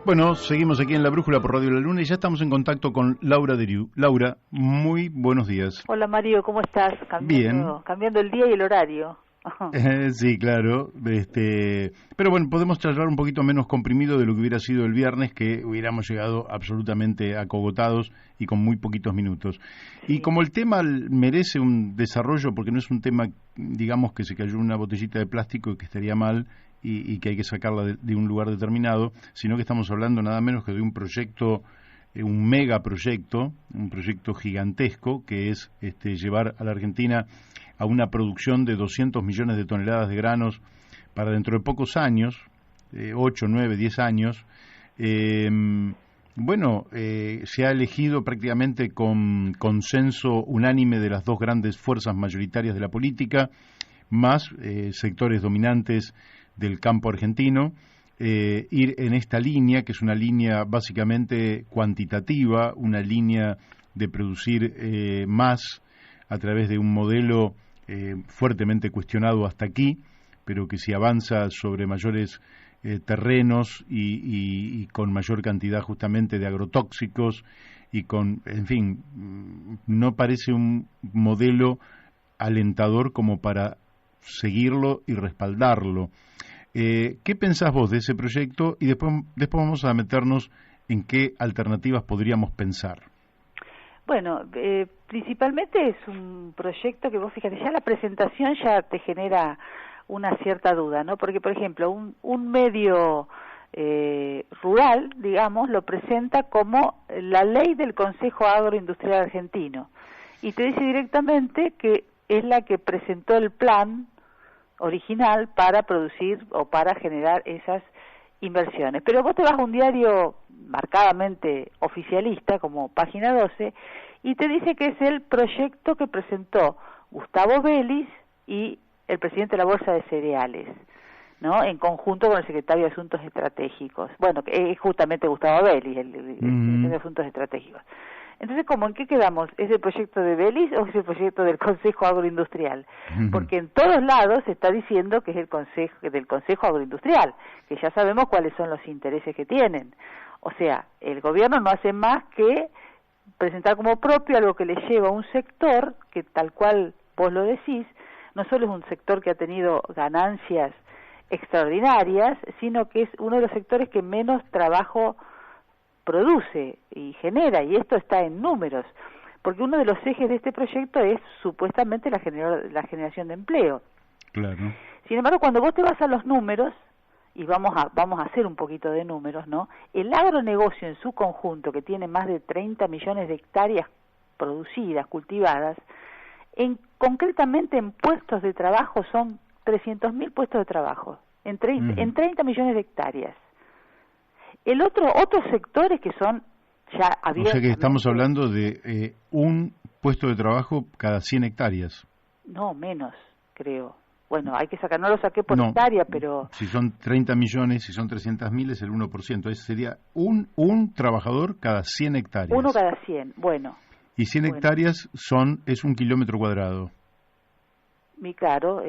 Bueno, seguimos aquí en La Brújula por Radio La Luna y ya estamos en contacto con Laura Deriu. Laura, muy buenos días. Hola Mario, ¿cómo estás? Bien. Cambiando el día y el horario. Sí, claro. Pero bueno, podemos charlar un poquito menos comprimido de lo que hubiera sido el viernes, que hubiéramos llegado absolutamente acogotados y con muy poquitos minutos. Sí. Y como el tema merece un desarrollo, porque no es un tema, digamos, que se cayó una botellita de plástico y que estaría mal y que hay que sacarla de un lugar determinado, sino que estamos hablando nada menos que de un proyecto, un megaproyecto, un proyecto gigantesco, que es llevar a la Argentina a una producción de 200 millones de toneladas de granos para dentro de pocos años, 8, 9, 10 años. Se ha elegido prácticamente con consenso unánime de las dos grandes fuerzas mayoritarias de la política, más sectores dominantes del campo argentino, ir en esta línea, que es una línea básicamente cuantitativa, una línea de producir más a través de un modelo fuertemente cuestionado hasta aquí, pero que si avanza sobre mayores terrenos y con mayor cantidad justamente de agrotóxicos y con, en fin, no parece un modelo alentador como para seguirlo y respaldarlo. ¿Qué pensás vos de ese proyecto? Y después vamos a meternos en qué alternativas podríamos pensar. Bueno, principalmente es un proyecto que vos fíjate, ya la presentación ya te genera una cierta duda, ¿no? Porque, por ejemplo, un medio rural, digamos, lo presenta como la ley del Consejo Agroindustrial Argentino y te dice directamente que es la que presentó el plan original para producir o para generar esas inversiones. Pero vos te vas a un diario marcadamente oficialista como Página 12 y te dice que es el proyecto que presentó Gustavo Vélez y el presidente de la Bolsa de Cereales, ¿no? En conjunto con el secretario de Asuntos Estratégicos. Bueno, que es justamente Gustavo Vélez, el secretario de Asuntos Estratégicos. Entonces, ¿cómo en qué quedamos? ¿Es el proyecto de Vélez o es el proyecto del Consejo Agroindustrial? Porque en todos lados se está diciendo que es del Consejo Agroindustrial, que ya sabemos cuáles son los intereses que tienen. O sea, el gobierno no hace más que presentar como propio algo que le lleva a un sector que, tal cual vos lo decís, no solo es un sector que ha tenido ganancias extraordinarias, sino que es uno de los sectores que menos trabajo produce y genera, y esto está en números, porque uno de los ejes de este proyecto es supuestamente la generación de empleo. Claro. Sin embargo, cuando vos te vas a los números, y vamos a hacer un poquito de números, ¿no? El agronegocio en su conjunto, que tiene más de 30 millones de hectáreas producidas, cultivadas, concretamente en puestos de trabajo son 300.000 puestos de trabajo, en 30 millones de hectáreas. El otros sectores que son ya abiertamente... O sea que estamos hablando de un puesto de trabajo cada 100 hectáreas. No, menos, creo. Bueno, hay que sacar, no lo saqué por hectárea, pero... Si son 30 millones, si son 300.000 es el 1%. Ese sería un trabajador cada 100 hectáreas. Uno cada 100, bueno. Y 100 hectáreas es 1 kilómetro cuadrado. Y claro,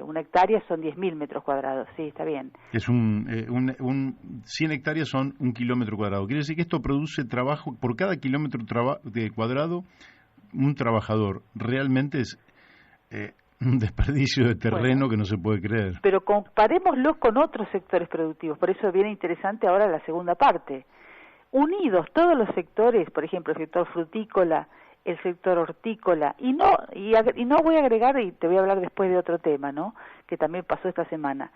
una hectárea son 10.000 metros cuadrados, sí, está bien. Es 100 hectáreas son 1 kilómetro cuadrado. Quiere decir que esto produce trabajo por cada kilómetro cuadrado, un trabajador. Realmente es un desperdicio de terreno que no se puede creer. Pero comparémoslo con otros sectores productivos, por eso viene interesante ahora la segunda parte. Unidos todos los sectores, por ejemplo, el sector frutícola, el sector hortícola, y no voy a agregar, y te voy a hablar después de otro tema, ¿no?, que también pasó esta semana.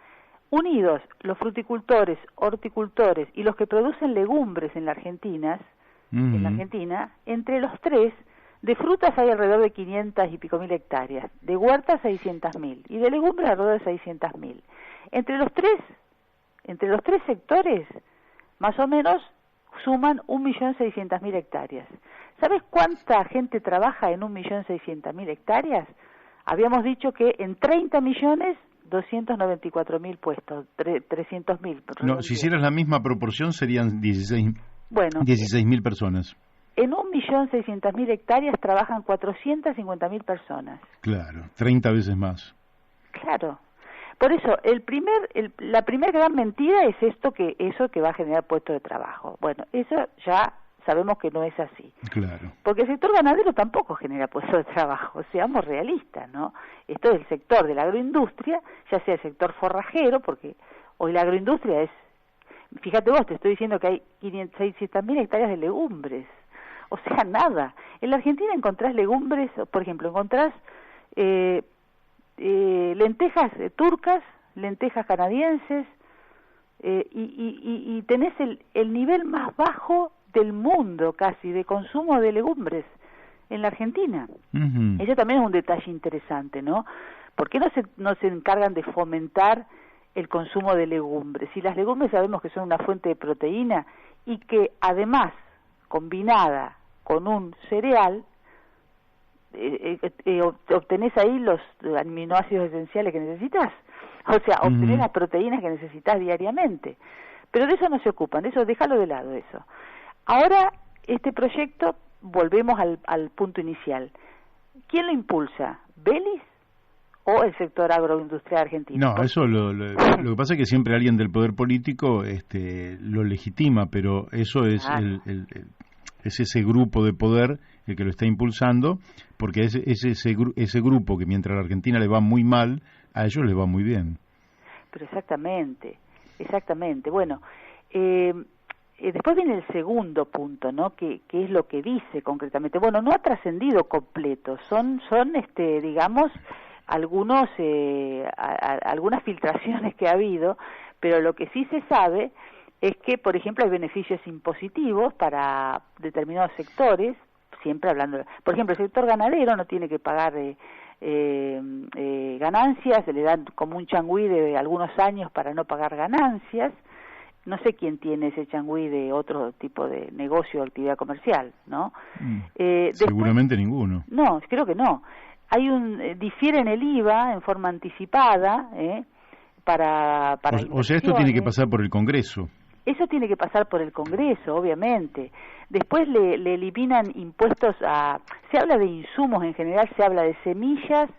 Unidos los fruticultores, horticultores y los que producen legumbres en la Argentina, entre los tres, de frutas hay alrededor de 500 y pico mil hectáreas, de huertas 600.000 y de legumbres alrededor de 600.000. Entre los tres sectores, más o menos, suman 1.600.000 hectáreas. ¿Sabes cuánta gente trabaja en 1.600.000 hectáreas? Habíamos dicho que en 30 millones 294.000 puestos, 300.000. No, si hicieras la misma proporción serían 16.000 personas. En 1.600.000 hectáreas trabajan 450.000 personas. Claro, 30 veces más. Claro. Por eso, la primera gran mentira es eso que va a generar puestos de trabajo. Bueno, eso ya sabemos que no es así. Claro. Porque el sector ganadero tampoco genera puestos de trabajo, seamos realistas, ¿no? Esto es el sector de la agroindustria, ya sea el sector forrajero, porque hoy la agroindustria es, fíjate vos, te estoy diciendo que hay 600.000 hectáreas de legumbres, o sea, nada. En la Argentina encontrás legumbres, por ejemplo, encontrás lentejas turcas, lentejas canadienses, y tenés el nivel más bajo del mundo casi de consumo de legumbres en la Argentina. Uh-huh. Eso también es un detalle interesante, ¿no? ¿Por qué no se encargan de fomentar el consumo de legumbres? Si las legumbres sabemos que son una fuente de proteína y que además, combinada con un cereal, obtenés ahí los aminoácidos esenciales que necesitas. O sea, obtener las proteínas que necesitas diariamente. Pero de eso no se ocupan, de eso déjalo de lado eso. Ahora, este proyecto, volvemos al punto inicial. ¿Quién lo impulsa? ¿Vélez o el sector agroindustrial argentino? No, eso lo que pasa es que siempre alguien del poder político lo legitima, pero eso es es ese grupo de poder el que lo está impulsando, porque es ese grupo que mientras a la Argentina le va muy mal, a ellos les va muy bien. Pero exactamente. Bueno, después viene el segundo punto, ¿no? Que es lo que dice concretamente. Bueno, no ha trascendido completo, son digamos, algunas filtraciones que ha habido, pero lo que sí se sabe es que, por ejemplo, hay beneficios impositivos para determinados sectores, siempre hablando, por ejemplo, el sector ganadero no tiene que pagar ganancias, se le dan como un changüí de algunos años para no pagar ganancias. No sé quién tiene ese changüí de otro tipo de negocio o actividad comercial, ¿no? Seguramente ninguno. No, creo que no. Hay difieren el IVA en forma anticipada, para o sea, esto tiene que pasar por el Congreso. Eso tiene que pasar por el Congreso, obviamente. Después le eliminan impuestos se habla de insumos en general, se habla de semillas,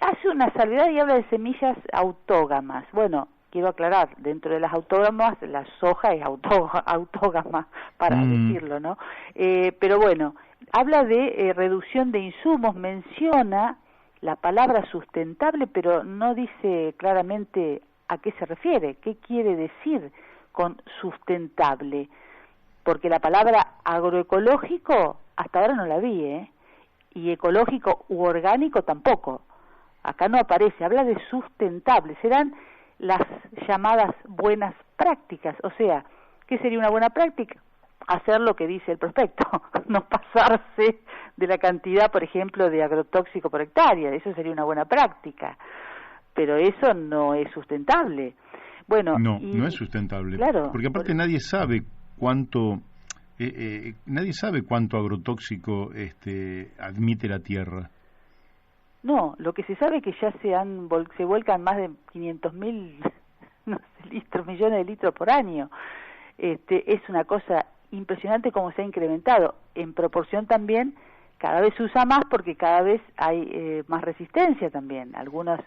hace una salvedad y habla de semillas autógamas. Bueno, quiero aclarar, dentro de las autógamas, la soja es autógama, para decirlo, ¿no? Pero bueno, habla de reducción de insumos, menciona la palabra sustentable, pero no dice claramente a qué se refiere, qué quiere decir con sustentable, porque la palabra agroecológico hasta ahora no la vi, y ecológico u orgánico tampoco, acá no aparece, habla de sustentable, serán las llamadas buenas prácticas, o sea, ¿qué sería una buena práctica? Hacer lo que dice el prospecto, no pasarse de la cantidad, por ejemplo, de agrotóxico por hectárea, eso sería una buena práctica, pero eso no es sustentable. Bueno, no es sustentable, claro, porque aparte nadie sabe cuánto agrotóxico admite la tierra. No, lo que se sabe es que ya se vuelcan más de 500.000 millones de litros por año. Es una cosa impresionante cómo se ha incrementado. En proporción también, cada vez se usa más porque cada vez hay más resistencia también. Algunas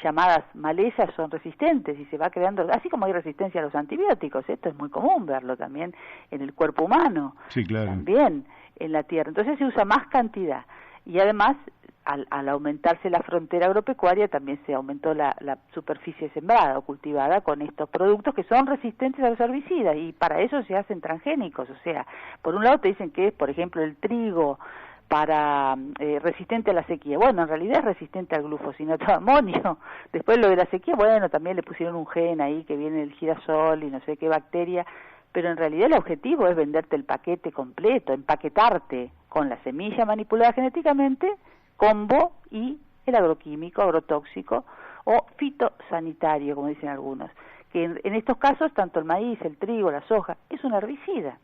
llamadas malezas son resistentes y se va creando, así como hay resistencia a los antibióticos, esto es muy común verlo también en el cuerpo humano, sí, claro, también en la tierra. Entonces se usa más cantidad y además al aumentarse la frontera agropecuaria también se aumentó la superficie sembrada o cultivada con estos productos que son resistentes a los herbicidas y para eso se hacen transgénicos. O sea, por un lado te dicen que es, por ejemplo, el trigo para resistente a la sequía. Bueno, en realidad es resistente al glufosinato de amonio. Después lo de la sequía, bueno, también le pusieron un gen ahí que viene del girasol y no sé qué bacteria, pero en realidad el objetivo es venderte el paquete completo, empaquetarte con la semilla manipulada genéticamente, combo y el agroquímico, agrotóxico o fitosanitario, como dicen algunos, que en estos casos tanto el maíz, el trigo, la soja, es un herbicida.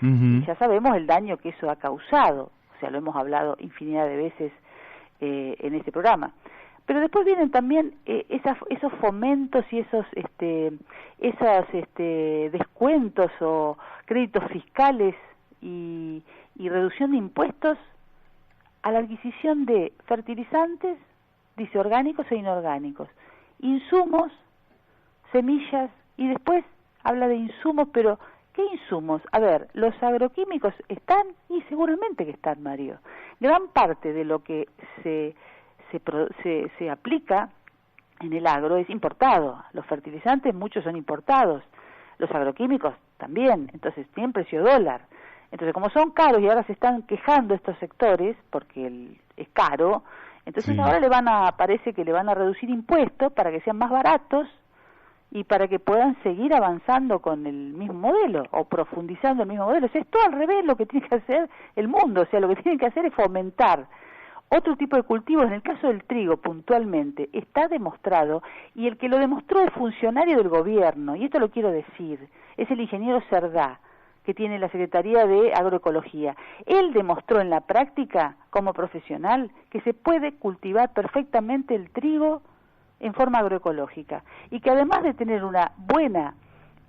Y ya sabemos el daño que eso ha causado, o sea, lo hemos hablado infinidad de veces en este programa. Pero después vienen también esos fomentos y esos descuentos o créditos fiscales y reducción de impuestos a la adquisición de fertilizantes, dice orgánicos e inorgánicos. insumos, semillas, y después habla de insumos, pero ¿qué insumos? A ver, los agroquímicos están, y seguramente que están, Mario. Gran parte de lo que se aplica en el agro es importado. Los fertilizantes, muchos son importados. Los agroquímicos también. Entonces, tienen precio dólar. Entonces, como son caros y ahora se están quejando estos sectores, porque es caro, entonces Sí. ahora parece que le van a reducir impuestos para que sean más baratos y para que puedan seguir avanzando con el mismo modelo o profundizando el mismo modelo. O sea, es todo al revés lo que tiene que hacer el mundo. O sea, lo que tienen que hacer es fomentar otro tipo de cultivos. En el caso del trigo, puntualmente, está demostrado, y el que lo demostró es funcionario del gobierno, y esto lo quiero decir, es el ingeniero Cerdá, que tiene la Secretaría de Agroecología. Él demostró en la práctica, como profesional, que se puede cultivar perfectamente el trigo en forma agroecológica, y que además de tener una buena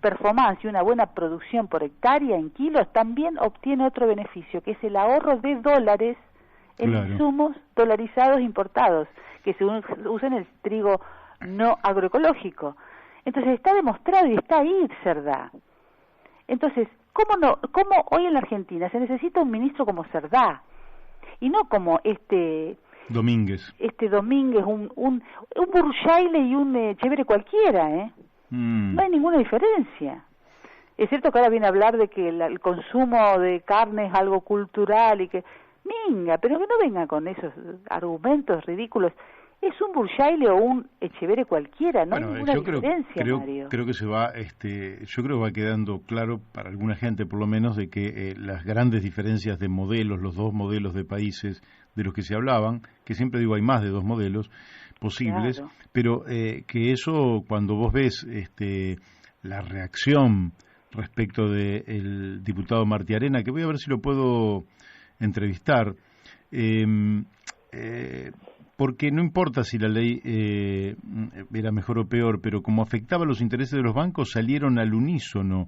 performance y una buena producción por hectárea en kilos, también obtiene otro beneficio, que es el ahorro de dólares en Claro. insumos dolarizados importados, que se usan el trigo no agroecológico. Entonces está demostrado y está ahí, Cerdá. Entonces, ¿cómo hoy en la Argentina se necesita un ministro como Cerdá? Y no como Domínguez. Domínguez, un Burjaile y un Chévere cualquiera, ¿eh? No hay ninguna diferencia. Es cierto que ahora viene a hablar de que el consumo de carne es algo cultural y que... Venga, pero que no venga con esos argumentos ridículos. Es un Burjaile o un Echeverre cualquiera, no hay ninguna diferencia, Mario. Creo que se va, yo creo que va quedando claro para alguna gente, por lo menos, de que las grandes diferencias de modelos, los dos modelos de países de los que se hablaban, que siempre digo hay más de dos modelos posibles, claro, pero que eso cuando vos ves la reacción respecto del diputado Martiarena, que voy a ver si lo puedo entrevistar, porque no importa si la ley era mejor o peor, pero como afectaba los intereses de los bancos, salieron al unísono,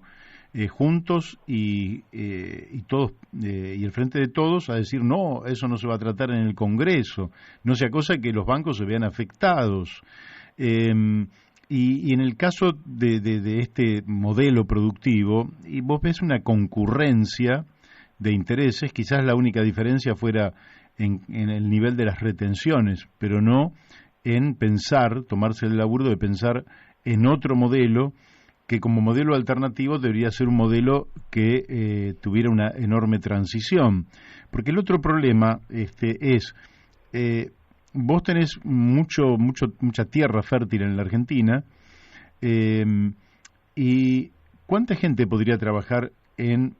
juntos y todos y el frente de todos a decir no, eso no se va a tratar en el Congreso, no sea cosa que los bancos se vean afectados. Y en el caso de este modelo productivo, y vos ves una concurrencia de intereses, quizás la única diferencia fuera en el nivel de las retenciones, pero no en pensar, tomarse el laburo de pensar en otro modelo que como modelo alternativo debería ser un modelo que tuviera una enorme transición. Porque el otro problema es, vos tenés mucha tierra fértil en la Argentina, y ¿cuánta gente podría trabajar en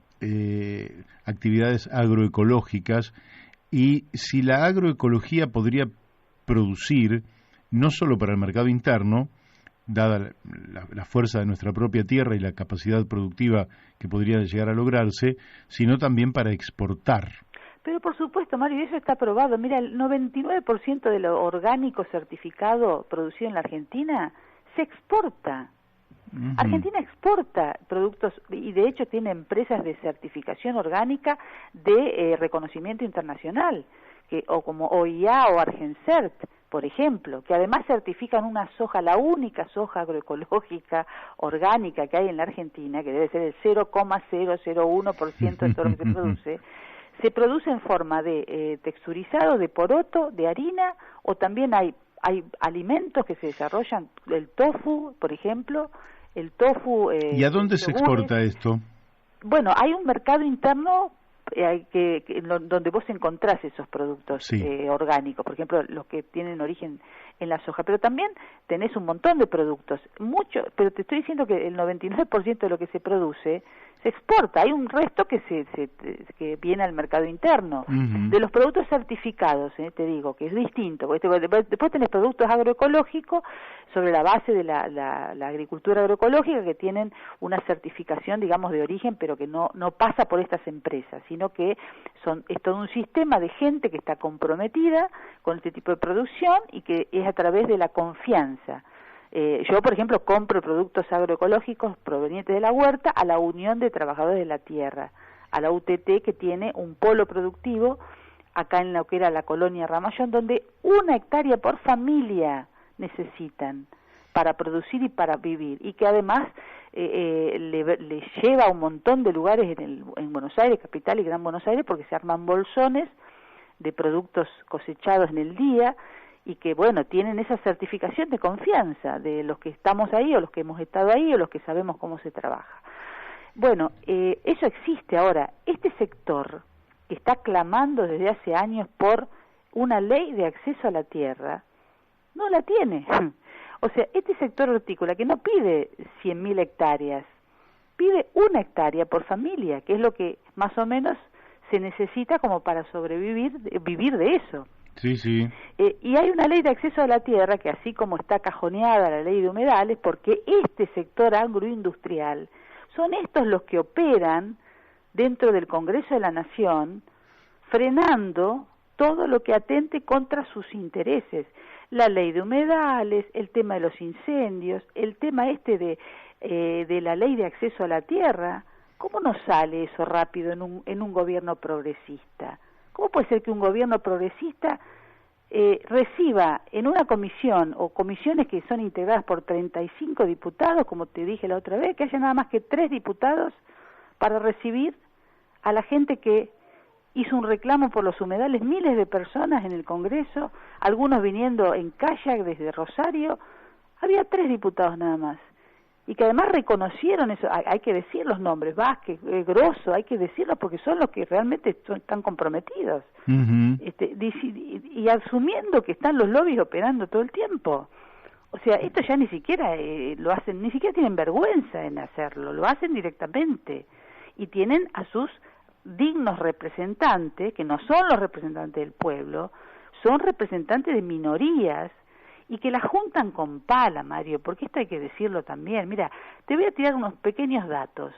actividades agroecológicas? Y si la agroecología podría producir, no solo para el mercado interno, dada la fuerza de nuestra propia tierra y la capacidad productiva que podría llegar a lograrse, sino también para exportar. Pero por supuesto, Mario, eso está probado. Mira, el 99% de lo orgánico certificado producido en la Argentina se exporta. Uh-huh. Argentina exporta productos y de hecho tiene empresas de certificación orgánica de reconocimiento internacional, o como OIA o Argencert, por ejemplo, que además certifican una soja, la única soja agroecológica orgánica que hay en la Argentina, que debe ser el 0,001% de todo lo que se produce en forma de texturizado, de poroto, de harina, o también hay alimentos que se desarrollan, el tofu, por ejemplo, el tofu... ¿Y a dónde se exporta esto? Bueno, hay un mercado interno donde vos encontrás esos productos orgánicos, por ejemplo, los que tienen origen en la soja, pero también tenés un montón de productos, pero te estoy diciendo que el 99% de lo que se produce se exporta, hay un resto que que viene al mercado interno. Uh-huh. De los productos certificados, te digo, que es distinto, porque después tenés productos agroecológicos sobre la base de la agricultura agroecológica que tienen una certificación, digamos, de origen, pero que no pasa por estas empresas, sino que es todo un sistema de gente que está comprometida con este tipo de producción y que es a través de la confianza. Yo, por ejemplo, compro productos agroecológicos provenientes de la huerta a la Unión de Trabajadores de la Tierra, a la UTT, que tiene un polo productivo acá en lo que era la colonia Ramayón, donde 1 hectárea por familia necesitan. para producir y para vivir, y que además le lleva a un montón de lugares en Buenos Aires, capital y Gran Buenos Aires, porque se arman bolsones de productos cosechados en el día, y que, bueno, tienen esa certificación de confianza de los que estamos ahí, o los que hemos estado ahí, o los que sabemos cómo se trabaja. Bueno, eso existe ahora. Este sector, que está clamando desde hace años por una ley de acceso a la tierra, no la tiene. O sea, este sector hortícola, que no pide 100.000 hectáreas, pide 1 hectárea por familia, que es lo que más o menos se necesita como para sobrevivir, vivir de eso. Sí, sí. Y hay una ley de acceso a la tierra que, así como está cajoneada la ley de humedales, porque este sector agroindustrial, son estos los que operan dentro del Congreso de la Nación, frenando todo lo que atente contra sus intereses. La ley de humedales, el tema de los incendios, el tema de la ley de acceso a la tierra. ¿Cómo no sale eso rápido en un gobierno progresista? ¿Cómo puede ser que un gobierno progresista reciba en una comisión o comisiones que son integradas por 35 diputados, como te dije la otra vez, que haya nada más que 3 diputados para recibir a la gente que hizo un reclamo por los humedales, miles de personas en el Congreso, algunos viniendo en kayak desde Rosario? Había 3 diputados nada más, y que además reconocieron eso. Hay que decir los nombres, Vázquez, Grosso, hay que decirlos porque son los que realmente están comprometidos. Uh-huh. Y asumiendo que están los lobbies operando todo el tiempo. O sea, esto ya ni siquiera lo hacen, ni siquiera tienen vergüenza en hacerlo, lo hacen directamente. Y tienen a sus dignos representantes, que no son los representantes del pueblo, son representantes de minorías, y que la juntan con pala, Mario, porque esto hay que decirlo también. Mira, te voy a tirar unos pequeños datos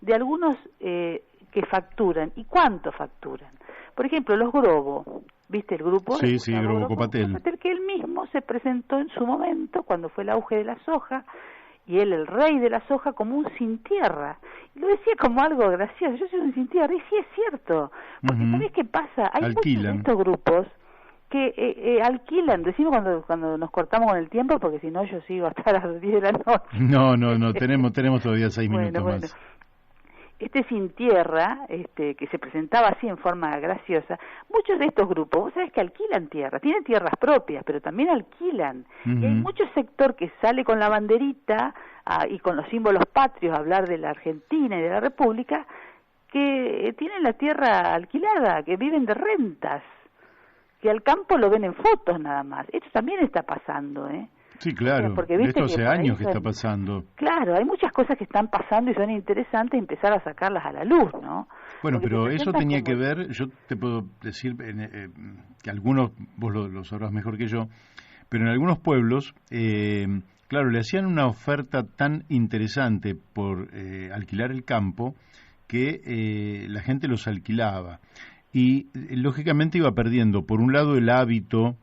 de algunos que facturan. ¿Y cuánto facturan? Por ejemplo, los Grobo, ¿viste el grupo? Sí, sí, Grobo Copatel. Que él mismo se presentó en su momento, cuando fue el auge de la soja, y él, el rey de la soja, como un sin tierra. Y lo decía como algo gracioso: yo soy un sin tierra. Y sí es cierto, porque ¿sabés qué pasa? Hay muchos de estos grupos que alquilan, decimos cuando nos cortamos con el tiempo, porque si no yo sigo hasta las 10 de la noche. No, tenemos todavía 6 minutos más. Este sin tierra, que se presentaba así en forma graciosa, muchos de estos grupos, vos sabés que alquilan tierra, tienen tierras propias, pero también alquilan. Uh-huh. Y hay mucho sector que sale con la banderita y con los símbolos patrios a hablar de la Argentina y de la República, que tienen la tierra alquilada, que viven de rentas, que al campo lo ven en fotos nada más. Esto también está pasando, ¿eh? Sí, claro, porque, ¿viste? Esto hace años que está pasando. Claro, hay muchas cosas que están pasando y son interesantes empezar a sacarlas a la luz, ¿no? Bueno, porque pero eso tenía que ver, yo te puedo decir que algunos, vos lo sabrás mejor que yo, pero en algunos pueblos, claro, le hacían una oferta tan interesante por alquilar el campo que la gente los alquilaba. Y lógicamente iba perdiendo, por un lado, el hábito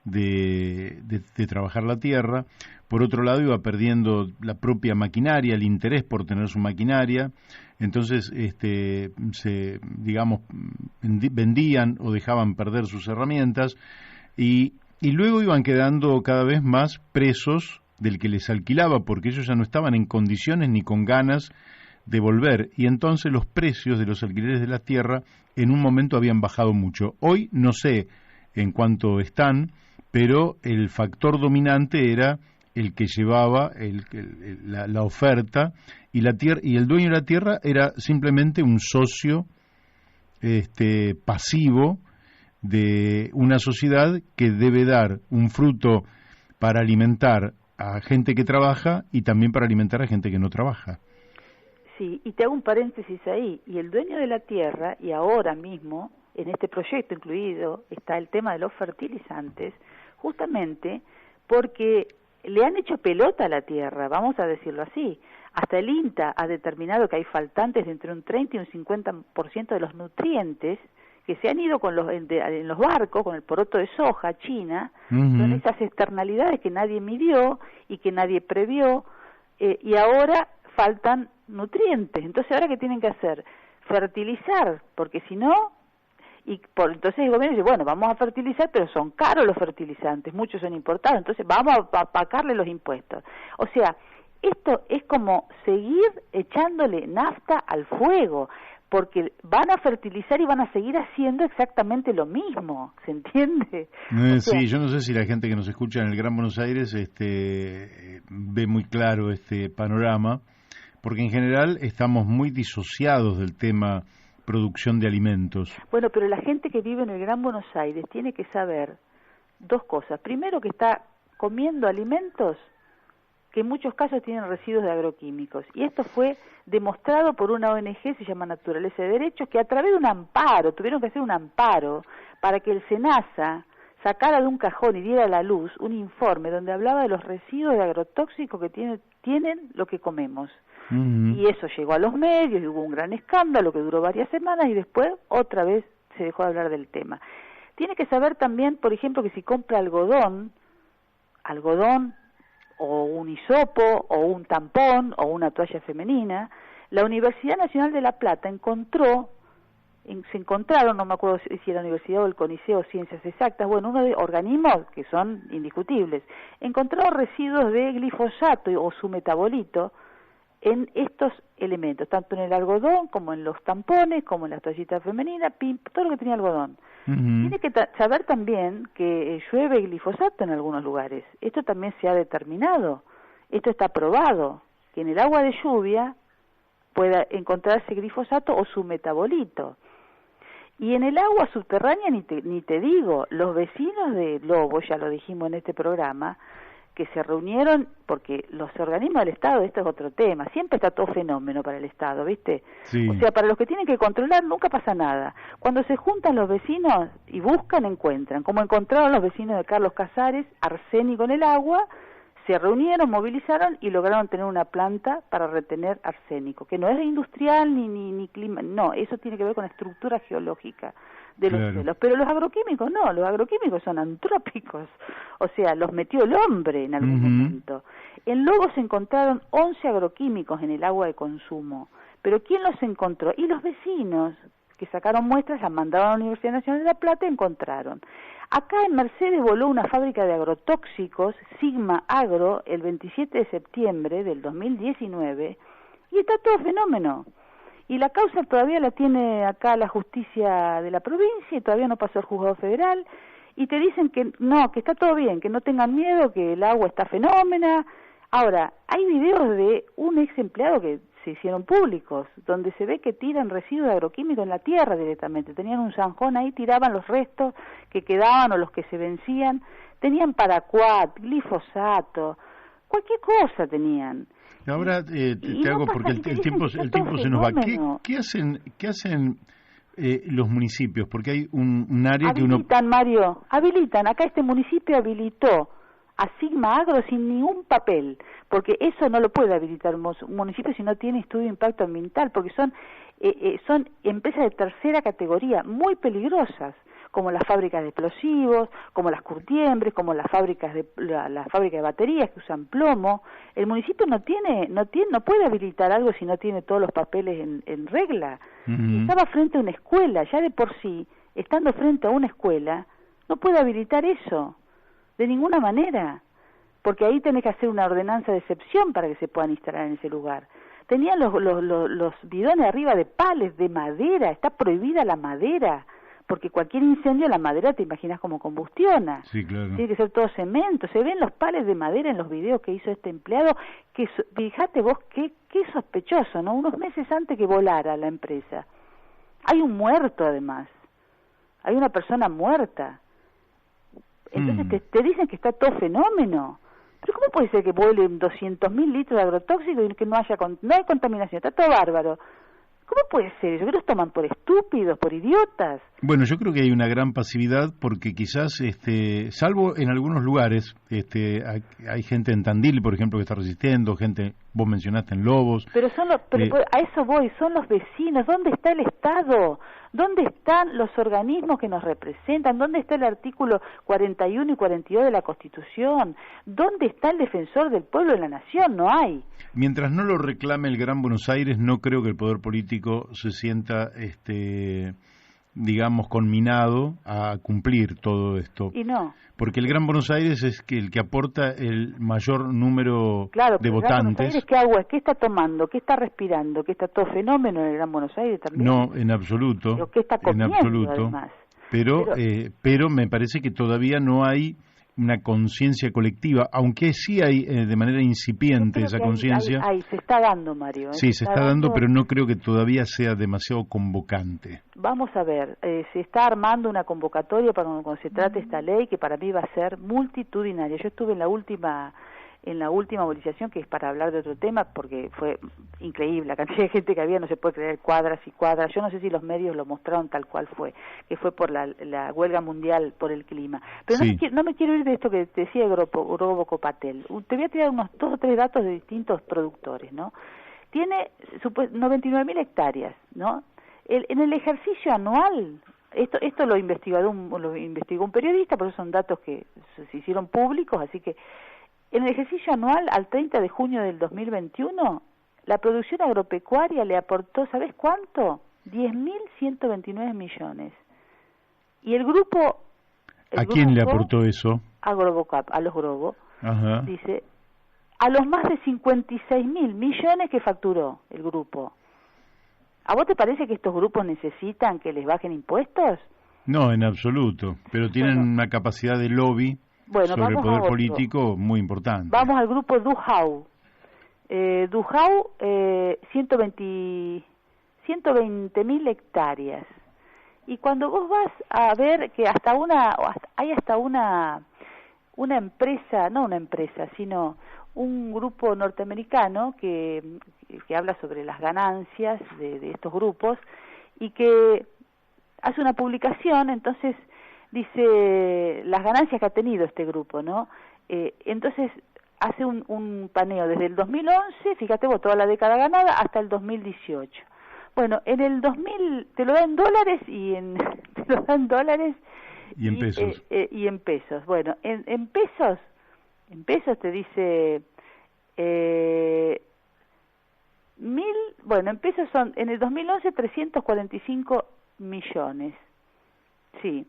de trabajar la tierra, por otro lado iba perdiendo la propia maquinaria, el interés por tener su maquinaria, entonces vendían o dejaban perder sus herramientas y luego iban quedando cada vez más presos del que les alquilaba, porque ellos ya no estaban en condiciones ni con ganas de volver, y entonces los precios de los alquileres de la tierra en un momento habían bajado mucho. Hoy no sé en cuánto están, pero el factor dominante era el que llevaba la oferta, y la tierra, y el dueño de la tierra era simplemente un socio pasivo de una sociedad que debe dar un fruto para alimentar a gente que trabaja y también para alimentar a gente que no trabaja. Sí, y te hago un paréntesis ahí, y el dueño de la tierra, y ahora mismo, en este proyecto incluido, está el tema de los fertilizantes, justamente porque le han hecho pelota a la tierra, vamos a decirlo así. Hasta el INTA ha determinado que hay faltantes de entre un 30 y un 50% de los nutrientes que se han ido en los barcos, con el poroto de soja, China. Uh-huh. Son esas externalidades que nadie midió y que nadie previó, y ahora faltan nutrientes. Entonces, ¿ahora qué tienen que hacer? Fertilizar, porque si no... Entonces el gobierno dice, bueno, vamos a fertilizar, pero son caros los fertilizantes, muchos son importados, entonces vamos a pagarle los impuestos. O sea, esto es como seguir echándole nafta al fuego, porque van a fertilizar y van a seguir haciendo exactamente lo mismo, ¿se entiende? Sí, yo no sé si la gente que nos escucha en el Gran Buenos Aires ve muy claro este panorama, porque en general estamos muy disociados del tema producción de alimentos. Bueno, pero la gente que vive en el Gran Buenos Aires tiene que saber dos cosas. Primero, que está comiendo alimentos que en muchos casos tienen residuos de agroquímicos. Y esto fue demostrado por una ONG, se llama Naturaleza de Derechos, que a través de un amparo, tuvieron que hacer un amparo para que el SENASA sacara de un cajón y diera a la luz un informe donde hablaba de los residuos de agrotóxicos que tienen lo que comemos. Y eso llegó a los medios y hubo un gran escándalo que duró varias semanas y después otra vez se dejó de hablar del tema. Tiene que saber también, por ejemplo, que si compra algodón o un hisopo o un tampón o una toalla femenina, la Universidad Nacional de La Plata se encontraron, no me acuerdo si la Universidad o el CONICET o Ciencias Exactas, bueno, uno de organismos que son indiscutibles, encontró residuos de glifosato o su metabolito en estos elementos, tanto en el algodón como en los tampones, como en las toallitas femeninas, todo lo que tenía algodón. Tiene que saber también que llueve glifosato en algunos lugares. Esto también se ha determinado. Esto está probado, que en el agua de lluvia pueda encontrarse glifosato o su metabolito. Y en el agua subterránea ni te digo, los vecinos de Lobo, ya lo dijimos en este programa, que se reunieron, porque los organismos del Estado, esto es otro tema, siempre está todo fenómeno para el Estado, ¿viste? Sí. O sea, para los que tienen que controlar nunca pasa nada. Cuando se juntan los vecinos y buscan, encuentran, como encontraron los vecinos de Carlos Casares, arsénico en el agua, se reunieron, movilizaron y lograron tener una planta para retener arsénico, que no es industrial ni clima, no, eso tiene que ver con la estructura geológica de los suelos, pero los agroquímicos no, los agroquímicos son antrópicos, o sea, los metió el hombre en algún momento. En Lobo se encontraron 11 agroquímicos en el agua de consumo, pero ¿quién los encontró? Y los vecinos, que sacaron muestras, las mandaron a la Universidad Nacional de La Plata y encontraron. Acá en Mercedes voló una fábrica de agrotóxicos, Sigma Agro, el 27 de septiembre del 2019, y está todo fenómeno. Y la causa todavía la tiene acá la justicia de la provincia y todavía no pasó al juzgado federal, y te dicen que no, que está todo bien, que no tengan miedo, que el agua está fenómena. Ahora, hay videos de un ex empleado que se hicieron públicos, donde se ve que tiran residuos agroquímicos en la tierra directamente, tenían un zanjón ahí, tiraban los restos que quedaban o los que se vencían, tenían paraquat, glifosato, cualquier cosa tenían. Ahora te hago, porque el tiempo se nos va. ¿Qué hacen los municipios? Porque hay un área que uno... Mario, habilitan. Acá este municipio habilitó a Sigma Agro sin ningún papel, porque eso no lo puede habilitar un municipio si no tiene estudio de impacto ambiental, porque son empresas de tercera categoría, muy peligrosas, como las fábricas de explosivos, como las curtiembres, como las fábricas de baterías que usan plomo. El municipio no puede habilitar algo si no tiene todos los papeles en regla. Y estaba frente a una escuela, ya de por sí, estando frente a una escuela, no puede habilitar eso, de ninguna manera, porque ahí tenés que hacer una ordenanza de excepción para que se puedan instalar en ese lugar. Tenían los bidones arriba de pales de madera, está prohibida la madera, porque cualquier incendio, la madera te imaginas como combustiona. Sí, claro. Tiene que ser todo cemento. Se ven los pales de madera en los videos que hizo este empleado, que fíjate vos qué sospechoso, ¿no? Unos meses antes que volara la empresa. Hay un muerto además. Hay una persona muerta. Entonces te dicen que está todo fenómeno. Pero ¿cómo puede ser que vuelen 200.000 litros de agrotóxico y que no hay contaminación? Está todo bárbaro. ¿Cómo puede ser eso? ¿Que los toman por estúpidos, por idiotas? Bueno, yo creo que hay una gran pasividad porque quizás, salvo en algunos lugares, hay gente en Tandil, por ejemplo, que está resistiendo, gente, vos mencionaste en Lobos. Pero a eso voy, son los vecinos. ¿Dónde está el Estado? ¿Dónde están los organismos que nos representan? ¿Dónde está el artículo 41 y 42 de la Constitución? ¿Dónde está el defensor del pueblo de la nación? No hay. Mientras no lo reclame el Gran Buenos Aires, no creo que el poder político se sienta digamos, conminado a cumplir todo esto. Y no. Porque el Gran Buenos Aires es el que aporta el mayor número de votantes. El Gran Buenos Aires, ¿qué agua? ¿Qué está tomando? ¿Qué está respirando? ¿Qué está todo fenómeno en el Gran Buenos Aires también? No, en absoluto. ¿Qué está comiendo, en absoluto. Además? Pero me parece que todavía no hay una conciencia colectiva, aunque sí hay de manera incipiente esa conciencia. Se está dando, Mario. Sí, se está dando, pero no creo que todavía sea demasiado convocante. Vamos a ver, se está armando una convocatoria para cuando se trate esta ley, que para mí va a ser multitudinaria. Yo estuve en la última movilización, que es para hablar de otro tema, porque fue increíble la cantidad de gente que había, no se puede creer, cuadras y cuadras. Yo no sé si los medios lo mostraron tal cual fue, que fue por la huelga mundial por el clima. Pero sí. no me quiero ir de esto que te decía Grobo Copatel. Te voy a tirar unos 2 o 3 datos de distintos productores, ¿no? Tiene 99.000 hectáreas, ¿no? En el ejercicio anual, esto lo investigó un periodista, por eso son datos que se hicieron públicos, así que en el ejercicio anual, al 30 de junio del 2021, la producción agropecuaria le aportó, ¿sabes cuánto? 10.129 millones. Y el grupo... ¿A quién le aportó eso? A Globocap, a los Globo. Ajá. Dice, a los más de 56.000 millones que facturó el grupo. ¿A vos te parece que estos grupos necesitan que les bajen impuestos? No, en absoluto. Pero tienen una capacidad de lobby sobre el poder político muy importante. Vamos al grupo Duhau. Duhau, 120.000 hectáreas. Y cuando vos vas a ver que hay hasta una empresa, no una empresa, sino un grupo norteamericano que habla sobre las ganancias de estos grupos y que hace una publicación, entonces dice las ganancias que ha tenido este grupo, ¿no? Entonces hace un paneo desde el 2011, fíjate vos, toda la década ganada, hasta el 2018. Bueno, en el 2000 te lo dan dólares y en pesos. Y en pesos. Bueno, en pesos te dice en pesos son en el 2011 345 millones. Sí.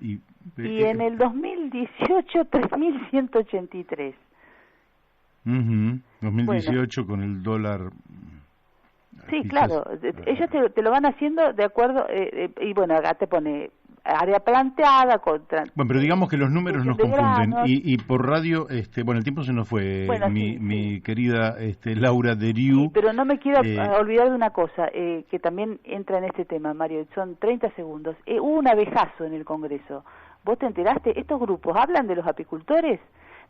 Y en el 2018 3.183. 2018 con el dólar. Sí, claro, ellos te lo van haciendo de acuerdo, y bueno, acá te pone área planteada contra... Bueno, pero digamos que los números nos confunden, y por radio, el tiempo se nos fue, mi querida Laura Deriu. Sí, pero no me quiero olvidar de una cosa, que también entra en este tema, Mario, son 30 segundos. Hubo un abejazo en el Congreso. ¿Vos te enteraste? ¿Estos grupos hablan de los apicultores?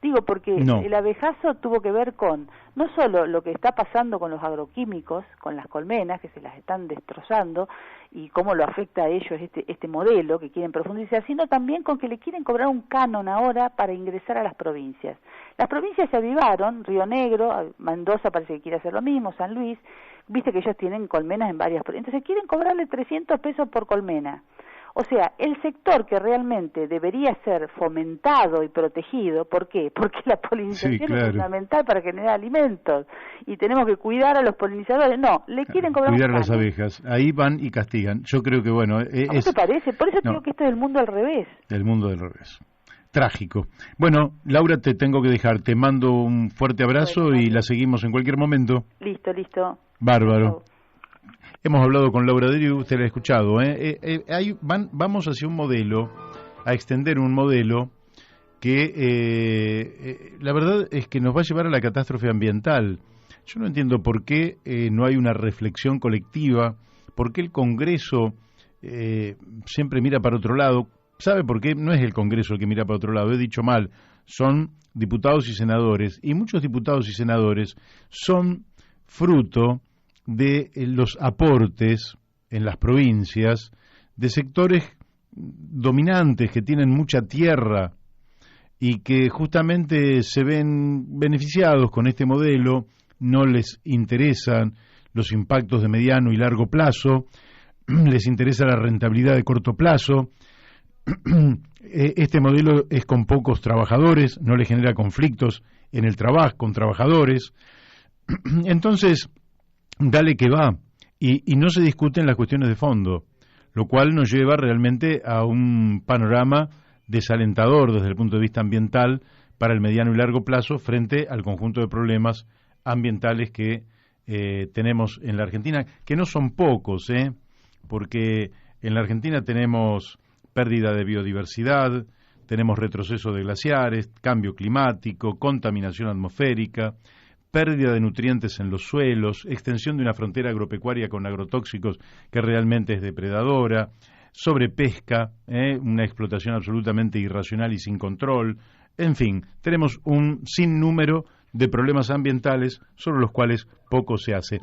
Digo, porque el abejazo tuvo que ver con no solo lo que está pasando con los agroquímicos, con las colmenas, que se las están destrozando, y cómo lo afecta a ellos este modelo que quieren profundizar, sino también con que le quieren cobrar un canon ahora para ingresar a las provincias. Las provincias se avivaron, Río Negro, Mendoza parece que quiere hacer lo mismo, San Luis, viste que ellos tienen colmenas en varias provincias, entonces quieren cobrarle 300 pesos por colmena. O sea, el sector que realmente debería ser fomentado y protegido, ¿por qué? Porque la polinización es fundamental para generar alimentos y tenemos que cuidar a los polinizadores. No, le quieren cobrar cuidar a las abejas. Ahí van y castigan. Yo creo que, bueno... ¿Cómo te parece? Por eso digo que esto es el mundo al revés. El mundo del revés. Trágico. Bueno, Laura, te tengo que dejar. Te mando un fuerte abrazo y la seguimos en cualquier momento. Listo. Bárbaro. Hemos hablado con Laura Deriu, usted la ha escuchado. Vamos hacia un modelo, a extender un modelo que la verdad es que nos va a llevar a la catástrofe ambiental. Yo no entiendo por qué no hay una reflexión colectiva, por qué el Congreso siempre mira para otro lado. ¿Sabe por qué? No es el Congreso el que mira para otro lado, he dicho mal, son diputados y senadores, y muchos diputados y senadores son fruto de los aportes en las provincias de sectores dominantes que tienen mucha tierra y que justamente se ven beneficiados con este modelo, no les interesan los impactos de mediano y largo plazo, les interesa la rentabilidad de corto plazo. Este modelo es con pocos trabajadores, no le genera conflictos en el trabajo con trabajadores. Entonces, dale que va. y no se discuten las cuestiones de fondo, lo cual nos lleva realmente a un panorama desalentador desde el punto de vista ambiental para el mediano y largo plazo frente al conjunto de problemas ambientales que tenemos en la Argentina, que no son pocos, porque en la Argentina tenemos pérdida de biodiversidad, tenemos retroceso de glaciares, cambio climático, contaminación atmosférica, pérdida de nutrientes en los suelos, extensión de una frontera agropecuaria con agrotóxicos que realmente es depredadora, sobrepesca, una explotación absolutamente irracional y sin control. En fin, tenemos un sinnúmero de problemas ambientales sobre los cuales poco se hace.